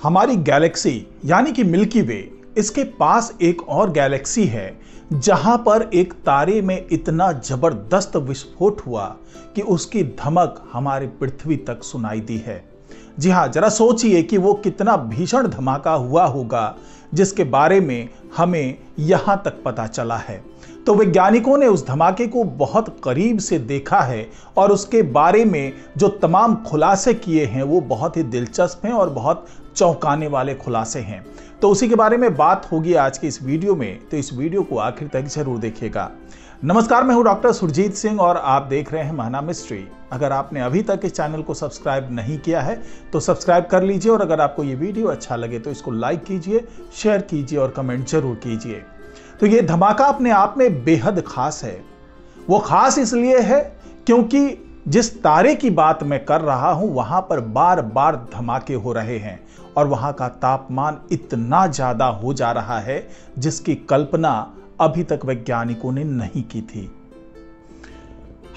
हमारी गैलेक्सी यानी कि मिल्की वे, इसके पास एक और गैलेक्सी है जहां पर एक तारे में इतना जबरदस्त विस्फोट हुआ कि उसकी धमक हमारी पृथ्वी तक सुनाई दी है। जी हां, जरा सोचिए कि वो कितना भीषण धमाका हुआ होगा जिसके बारे में हमें यहां तक पता चला है। तो वैज्ञानिकों ने उस धमाके को बहुत करीब से देखा है और उसके बारे में जो तमाम खुलासे किए हैं वो बहुत ही दिलचस्प हैं और बहुत चौंकाने वाले खुलासे हैं। तो उसी के बारे में बात होगी आज की इस वीडियो में, तो इस वीडियो को आखिर तक जरूर देखिएगा। नमस्कार, मैं हूं डॉक्टर सुरजीत सिंह और आप देख रहे हैं महाना मिस्ट्री। अगर आपने अभी तक इस चैनल को सब्सक्राइब नहीं किया है तो सब्सक्राइब कर लीजिए और अगर आपको ये वीडियो अच्छा लगे तो इसको लाइक कीजिए, शेयर कीजिए और कमेंट जरूर कीजिए। तो ये धमाका अपने आप में बेहद खास है। वो खास इसलिए है क्योंकि जिस तारे की बात मैं कर रहा हूं वहां पर बार बार धमाके हो रहे हैं और वहां का तापमान इतना ज्यादा हो जा रहा है जिसकी कल्पना अभी तक वैज्ञानिकों ने नहीं की थी।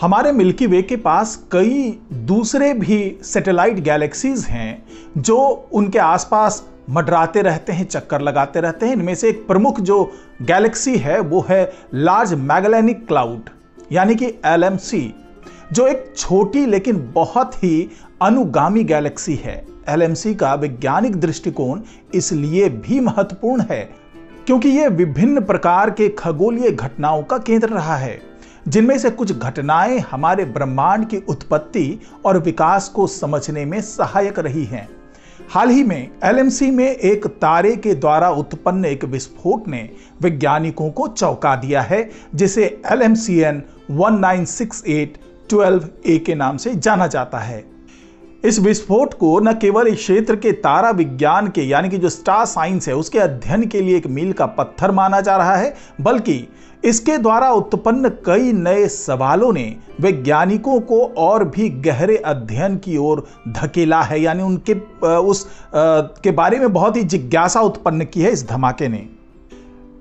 हमारे मिल्की वे के पास कई दूसरे भी सैटेलाइट गैलेक्सीज हैं जो उनके आसपास मंडराते रहते हैं, चक्कर लगाते रहते हैं। इनमें से एक प्रमुख जो गैलेक्सी है वो है लार्ज मैगेलेनिक क्लाउड यानी कि LMC, जो एक छोटी लेकिन बहुत ही अनुगामी गैलेक्सी है। LMC का वैज्ञानिक दृष्टिकोण इसलिए भी महत्वपूर्ण है क्योंकि यह विभिन्न प्रकार के खगोलीय घटनाओं का केंद्र रहा है, जिनमें से कुछ घटनाएं हमारे ब्रह्मांड की उत्पत्ति और विकास को समझने में सहायक रही हैं। हाल ही में LMC में एक तारे के द्वारा उत्पन्न एक विस्फोट ने वैज्ञानिकों को चौंका दिया है, जिसे LMCN 196812A के नाम से जाना जाता है। इस विस्फोट को न केवल इस क्षेत्र के तारा विज्ञान के यानी कि जो स्टार साइंस है उसके अध्ययन के लिए एक मील का पत्थर माना जा रहा है, बल्कि इसके द्वारा उत्पन्न कई नए सवालों ने वैज्ञानिकों को और भी गहरे अध्ययन की ओर धकेला है, यानी उनके के बारे में बहुत ही जिज्ञासा उत्पन्न की है इस धमाके ने।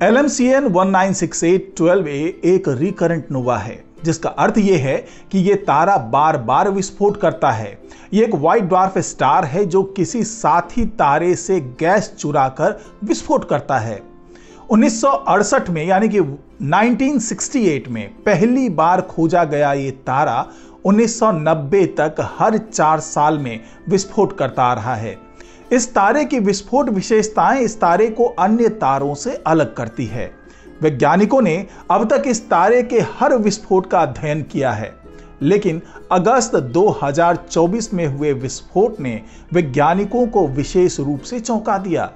LMCN 196812A एक रिकरेंट नोवा है, जिसका अर्थ यह है कि यह तारा बार बार विस्फोट करता है। यह एक व्हाइट ड्वार्फ स्टार है जो किसी साथी तारे से गैस चुराकर विस्फोट करता है। 1968 में यानी कि 1968 में पहली बार खोजा गया ये तारा 1990 तक हर 4 साल में विस्फोट करता आ रहा है। इस तारे की विस्फोट विशेषताएं इस तारे को अन्य तारों से अलग करती है। वैज्ञानिकों ने अब तक इस तारे के हर विस्फोट का अध्ययन किया है, लेकिन अगस्त 2024 में हुए विस्फोट ने वैज्ञानिकों को विशेष रूप से चौंका दिया।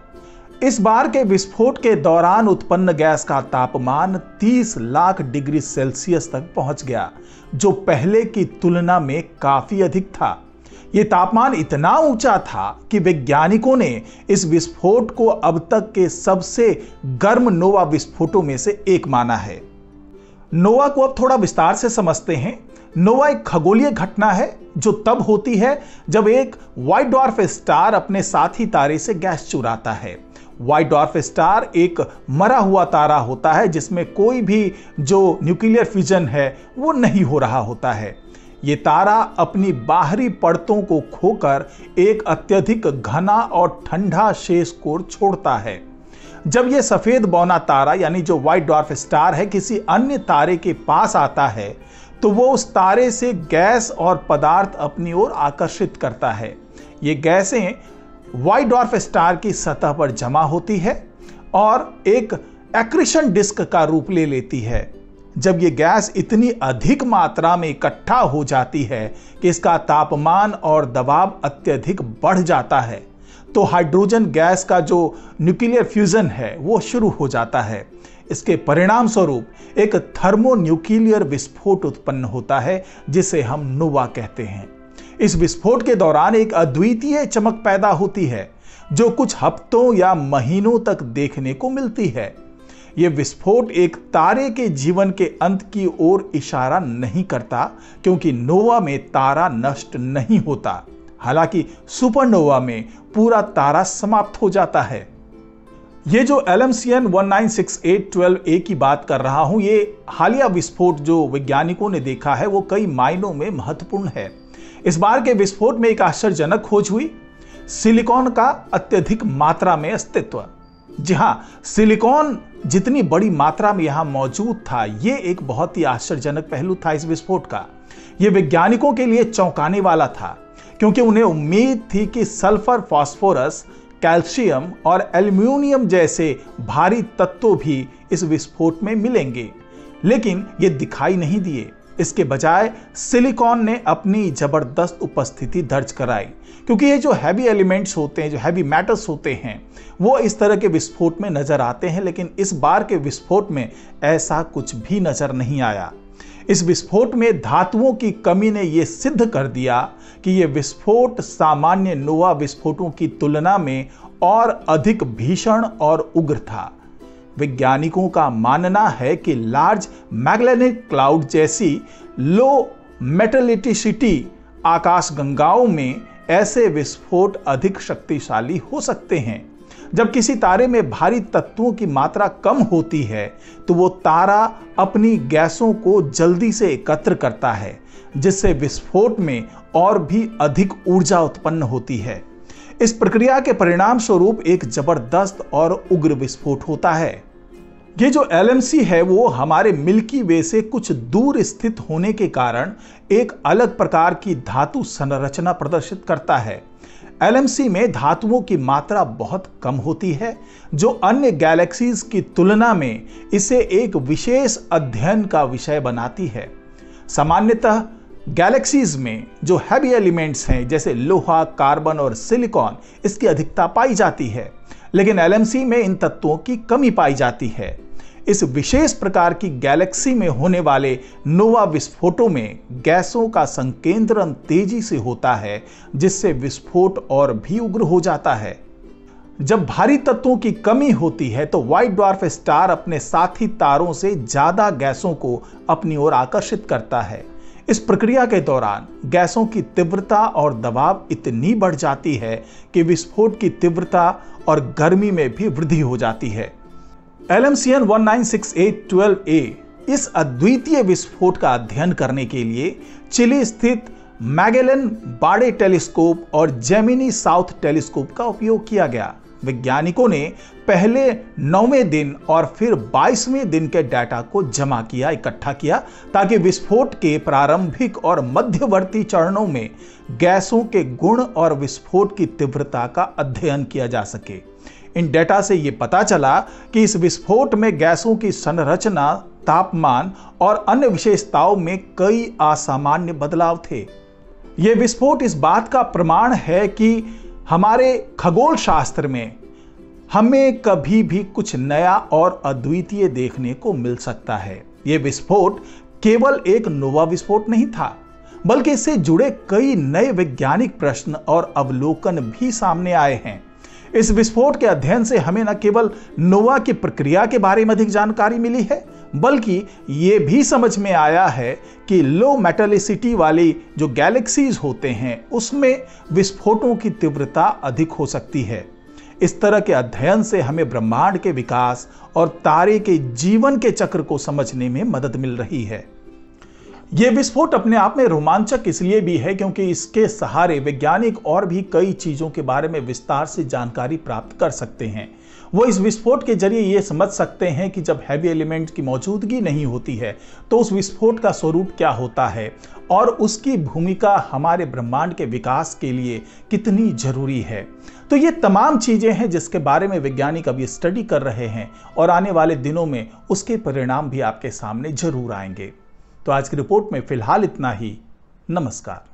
इस बार के विस्फोट के दौरान उत्पन्न गैस का तापमान 30 लाख डिग्री सेल्सियस तक पहुंच गया, जो पहले की तुलना में काफी अधिक था। यह तापमान इतना ऊंचा था कि वैज्ञानिकों ने इस विस्फोट को अब तक के सबसे गर्म नोवा विस्फोटों में से एक माना है। नोवा को अब थोड़ा विस्तार से समझते हैं। नोवा एक खगोलीय घटना है जो तब होती है जब एक व्हाइट ड्वार्फ स्टार अपने साथी तारे से गैस चुराता है। व्हाइट ड्वार्फ स्टार एक मरा हुआ तारा होता है जिसमें कोई भी जो न्यूक्लियर फ्यूजन है वो नहीं हो रहा होता है। ये तारा अपनी बाहरी परतों को खोकर एक अत्यधिक घना और ठंडा शेष कोर छोड़ता है। जब यह सफेद बौना तारा यानी जो व्हाइट ड्वार्फ स्टार है किसी अन्य तारे के पास आता है तो वो उस तारे से गैस और पदार्थ अपनी ओर आकर्षित करता है। ये गैसें व्हाइट ड्वार्फ स्टार की सतह पर जमा होती है और एक एक्रीशन डिस्क का रूप ले लेती है। जब ये गैस इतनी अधिक मात्रा में इकट्ठा हो जाती है कि इसका तापमान और दबाव अत्यधिक बढ़ जाता है तो हाइड्रोजन गैस का जो न्यूक्लियर फ्यूजन है वो शुरू हो जाता है। इसके परिणाम स्वरूप एक थर्मोन्यूक्लियर विस्फोट उत्पन्न होता है जिसे हम नोवा कहते हैं। इस विस्फोट के दौरान एक अद्वितीय चमक पैदा होती है जो कुछ हफ्तों या महीनों तक देखने को मिलती है। यह विस्फोट एक तारे के जीवन के अंत की ओर इशारा नहीं करता क्योंकि नोवा में तारा नष्ट नहीं होता। हालांकि सुपरनोवा में पूरा तारा समाप्त हो जाता है। ये जो LMCN 196812A की बात कर रहा हूं, ये हालिया विस्फोट जो वैज्ञानिकों ने देखा है वो कई मायनों में महत्वपूर्ण है। इस बार के विस्फोट में एक आश्चर्यजनक खोज हुई। सिलिकॉन का अत्यधिक मात्रा में अस्तित्व। जी हां, सिलिकॉन जितनी बड़ी मात्रा में यहां मौजूद था, यह एक बहुत ही आश्चर्यजनक पहलू था इस विस्फोट का। यह वैज्ञानिकों के लिए चौंकाने वाला था, क्योंकि उन्हें उम्मीद थी कि सल्फर, फास्फोरस, कैल्शियम और एल्यूमिनियम जैसे भारी तत्व भी इस विस्फोट में मिलेंगे, लेकिन ये दिखाई नहीं दिए। इसके बजाय सिलिकॉन ने अपनी जबरदस्त उपस्थिति दर्ज कराई, क्योंकि ये जो हैवी एलिमेंट्स होते हैं, जो हैवी मेटल्स होते हैं, वो इस तरह के विस्फोट में नजर आते हैं, लेकिन इस बार के विस्फोट में ऐसा कुछ भी नजर नहीं आया। इस विस्फोट में धातुओं की कमी ने यह सिद्ध कर दिया कि यह विस्फोट सामान्य नोवा विस्फोटों की तुलना में और अधिक भीषण और उग्र था। वैज्ञानिकों का मानना है कि लार्ज मैग्नेटिक क्लाउड जैसी लो मेटलिटिसिटी आकाशगंगाओं में ऐसे विस्फोट अधिक शक्तिशाली हो सकते हैं। जब किसी तारे में भारी तत्वों की मात्रा कम होती है तो वो तारा अपनी गैसों को जल्दी से एकत्र करता है, जिससे विस्फोट में और भी अधिक ऊर्जा उत्पन्न होती है। इस प्रक्रिया के परिणाम स्वरूप एक जबरदस्त और उग्र विस्फोट होता है। ये जो LMC है वो हमारे मिल्की वे से कुछ दूर स्थित होने के कारण एक अलग प्रकार की धातु संरचना प्रदर्शित करता है। LMC में धातुओं की मात्रा बहुत कम होती है, जो अन्य गैलेक्सीज की तुलना में इसे एक विशेष अध्ययन का विषय बनाती है। सामान्यतः गैलेक्सीज में जो हैवी एलिमेंट्स हैं, जैसे लोहा, कार्बन और सिलिकॉन, इसकी अधिकता पाई जाती है, लेकिन LMC में इन तत्वों की कमी पाई जाती है। इस विशेष प्रकार की गैलेक्सी में होने वाले नोवा विस्फोटों में गैसों का संकेंद्रण तेजी से होता है, जिससे विस्फोट और भी उग्र हो जाता है। जब भारी तत्वों की कमी होती है तो व्हाइट ड्वार्फ स्टार अपने साथी तारों से ज्यादा गैसों को अपनी ओर आकर्षित करता है। इस प्रक्रिया के दौरान गैसों की तीव्रता और दबाव इतनी बढ़ जाती है कि विस्फोट की तीव्रता और गर्मी में भी वृद्धि हो जाती है। LMCN 196812A इस अद्वितीय विस्फोट का अध्ययन करने के लिए चिली स्थित मैगेलन बाडे टेलीस्कोप और जेमिनी साउथ टेलीस्कोप का उपयोग किया गया। वैज्ञानिकों ने पहले 9वें दिन और फिर 22वें दिन के डाटा को जमा किया, इकट्ठा किया, ताकि विस्फोट के प्रारंभिक और मध्यवर्ती चरणों में गैसों के गुण और विस्फोट की तीव्रता का अध्ययन किया जा सके। इन डेटा से यह पता चला कि इस विस्फोट में गैसों की संरचना, तापमान और अन्य विशेषताओं में कई असामान्य बदलाव थे। यह विस्फोट इस बात का प्रमाण है कि हमारे खगोल शास्त्र में हमें कभी भी कुछ नया और अद्वितीय देखने को मिल सकता है। यह विस्फोट केवल एक नोवा विस्फोट नहीं था, बल्कि इससे जुड़े कई नए वैज्ञानिक प्रश्न और अवलोकन भी सामने आए हैं। इस विस्फोट के अध्ययन से हमें न केवल नोवा की प्रक्रिया के बारे में अधिक जानकारी मिली है, बल्कि ये भी समझ में आया है कि लो मेटलिसिटी वाली जो गैलेक्सीज होते हैं उसमें विस्फोटों की तीव्रता अधिक हो सकती है। इस तरह के अध्ययन से हमें ब्रह्मांड के विकास और तारे के जीवन के चक्र को समझने में मदद मिल रही है। यह विस्फोट अपने आप में रोमांचक इसलिए भी है क्योंकि इसके सहारे वैज्ञानिक और भी कई चीजों के बारे में विस्तार से जानकारी प्राप्त कर सकते हैं। वो इस विस्फोट के जरिए ये समझ सकते हैं कि जब हैवी एलिमेंट की मौजूदगी नहीं होती है तो उस विस्फोट का स्वरूप क्या होता है और उसकी भूमिका हमारे ब्रह्मांड के विकास के लिए कितनी जरूरी है। तो ये तमाम चीजें हैं जिसके बारे में वैज्ञानिक अभी स्टडी कर रहे हैं और आने वाले दिनों में उसके परिणाम भी आपके सामने जरूर आएंगे। तो आज की रिपोर्ट में फिलहाल इतना ही। नमस्कार।